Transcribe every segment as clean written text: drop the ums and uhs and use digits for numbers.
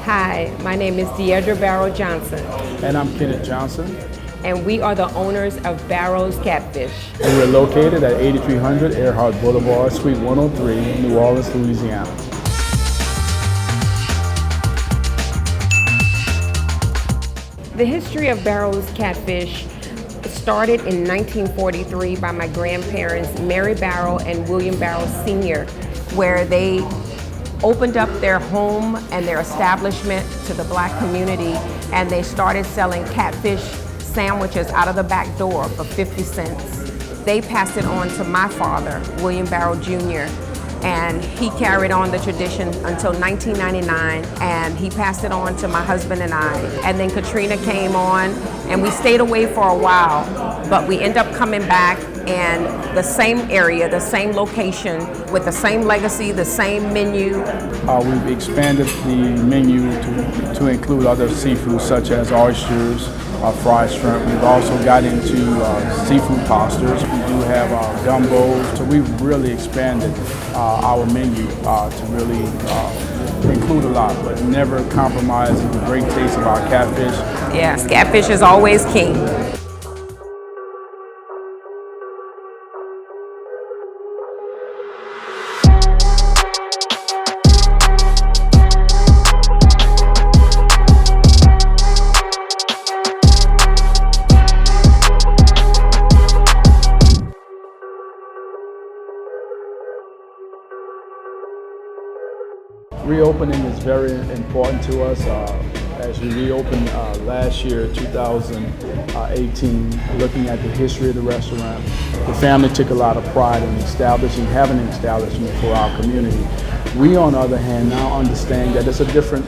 Hi, my name is Deidre Barrow Johnson, And I'm Kenneth Johnson. and we are the owners of Barrow's Catfish. And we're located at 8300 Earhart Boulevard, Suite 103, New Orleans, Louisiana. The history of Barrow's Catfish started in 1943 by my grandparents, Mary Barrow and William Barrow Sr., where they opened up their home and their establishment to the black community, and they started selling catfish sandwiches out of the back door for 50 cents. They passed it on to my father, William Barrow Jr., and he carried on the tradition until 1999, and he passed it on to my husband and I. And then Katrina came on, and we stayed away for a while, but we ended up coming back, and the same area, the same location, with the same legacy, the same menu. We've expanded the menu to include other seafood such as oysters, fried shrimp. We've also got into seafood pastas. We do have gumbo. So we've really expanded our menu to really include a lot, but never compromising the great taste of our catfish. Yes, catfish is always king. Reopening is very important to us. As we reopened last year, 2018, looking at the history of the restaurant, the family took a lot of pride in having an establishment for our community. We, on the other hand, now understand that it's a different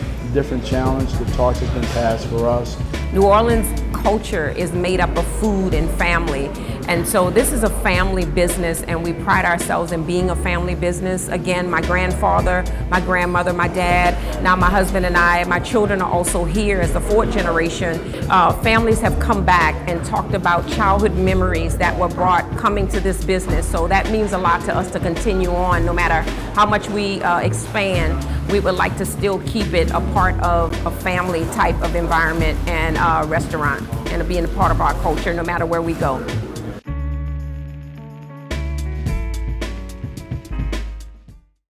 challenge. The torch has been passed for us. New Orleans culture is made up of food and family. And so this is a family business, and we pride ourselves in being a family business. Again, my grandfather, my grandmother, my dad, now my husband and I, my children are also here as the fourth generation. Families have come back and talked about childhood memories that were brought coming to this business. So that means a lot to us to continue on. No matter how much we expand, we would like to still keep it a part of a family type of environment and restaurant, and being a part of our culture no matter where we go.